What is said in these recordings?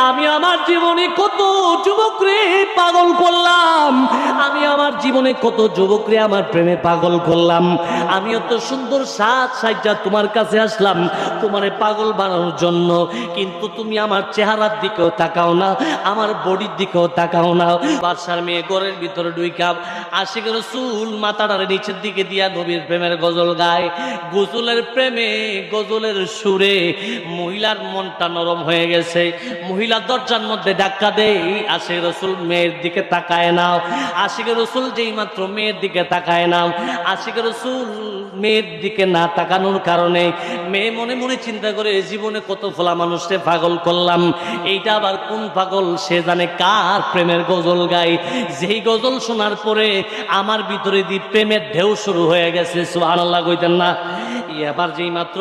আমি আমার জীবনে কত যুবকরে পাগল করলাম, আমি আমার জীবনে কত যুবকরে আমার প্রেমে পাগল করলাম। আমিও তো সুন্দর সাজা তোমার কাছে আসলাম তোমারে পাগল বানানোর জন্য, কিন্তু তুমি আমার চেহারার দিকেও তাকাও না, আমার বডির দিকেও তাকাও না। বাদশার মেয়ে ঘরের ভিতরে ঢুইকা আশিক রাসূল মাথাটারে নিচের দিকে দিয়া নবীর প্রেমের গজল গায়। গজলের প্রেমে গজলের সুরে মহিলার মনটা নরম হয়ে গেছে। মহিলা দরজার মধ্যে ধাক্কা দেয়, আশিক রাসূল মেয়ের দিকে তাকায় না। আশিক রাসূল যেই মাত্র মেয়ের দিকে তাকায় না, আশিক রাসূল মেয়ের দিকে না তাকানোর কারণে মেয়ে মনে মনে চিন্তা করে জীবনে কত ফোলা মানুষকে পাগল করলাম, এইটা আবার কোন পাগল সে জানে কার প্রেমের গজল গায়। যেই গজল শোনার পরে আমার ভিতরে দিয়ে প্রেমের ঢেউ শুরু হয়ে গেছে। সুবহানাল্লাহ কইতেন না? এবার যেই মাত্র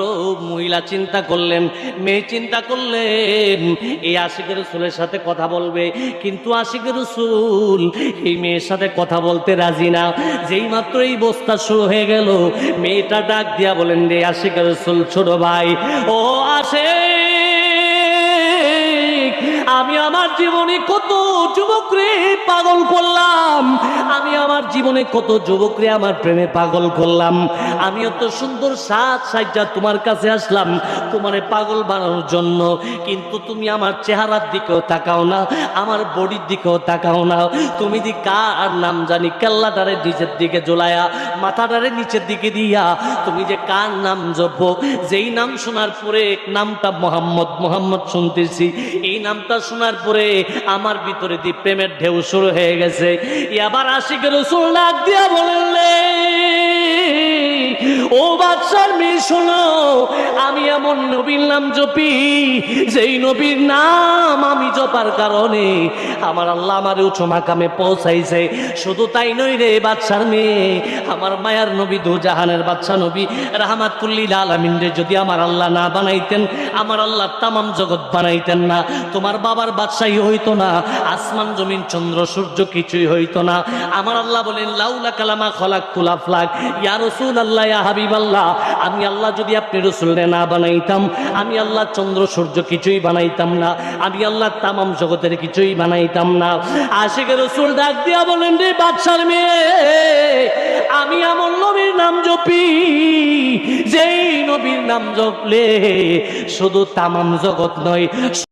মহিলা চিন্তা করলেন, মেয়ে চিন্তা করলেন এই আশিকের রাসূলের সাথে কথা বলবে, কিন্তু আশিকের রাসূল এই মেয়ের সাথে কথা বলতে রাজি না। যেই মাত্র এই বস্তা শুরু হয়ে গেল, মেয়েটা ডাক দিয়া বলেন, রে আশিকের রাসূল ছোট ভাই, ও আশিক, আমি আমার জীবনে কত যুবকরে পাগল করলাম, আমি আমার জীবনে কত যুবকরে আমার প্রেমে পাগল করলাম। আমিও তো সুন্দর সাজা তোমার কাছে আসলাম তোমারে পাগল বানানোর জন্য, কিন্তু তুমি আমার চেহারার দিকেও তাকাও না, আমার বডির দিকেও তাকাও না। তুমি দি কার নাম জানি কাল্লাটারে নিচের দিকে ঝোলায়া মাথাটারে নিচের দিকে দিয়া তুমি যে কার নাম জপো, যেই নাম শোনার পরে নামটা মোহাম্মদ মোহাম্মদ শুনতেছি, এই নামটা শোনার পরে আমার ভিতরে দিয়ে প্রেমের ঢেউ শুরু হয়ে গেছে। এবার আশিক রাসূল ডাক দিয়া বললেন, ও বাদশার মেয়ে শোনো, আমি এমন নবীর নাম জপি যেই নবীর নাম আমি জপার কারণে আমার আল্লাহ আমার উঁচু মাকামে পৌঁছাইছে। শুধু তাই নই রে বাদশার মেয়ে, আমার মায়ার নবী দু জাহানের বাদশা নবী রাহমাতুল লিল আলামিন রে যদি আমার আল্লাহ না বানাইতেন, আমার আল্লাহ তামাম জগৎ বানাইতেন না, তোমার বাবার বাদশাহী হইতো না, আসমান জমিন চন্দ্র সূর্য কিছুই হইতো না। আমার আল্লাহ বলেন, লাউলা কালামা খলাকতুল আফলাক, ইয়া রাসূলুল্লাহ ইয়া হাবিবাল্লাহ, আমি আল্লাহ যদি আপনি রাসূলরে না বানাইতাম, আমি আল্লাহ চন্দ্র সূর্য কিছুই বানাইতাম না, আমি আল্লাহ তামাম জগতের কিছুই বানাইতাম না। আশিক রাসূল ডাক দিয়া বলেন, রে বাদশার মেয়ে, আমি এমন নবীর নাম জপি যেই নবীর নাম জপলে শুধু তামাম জগৎ নয়,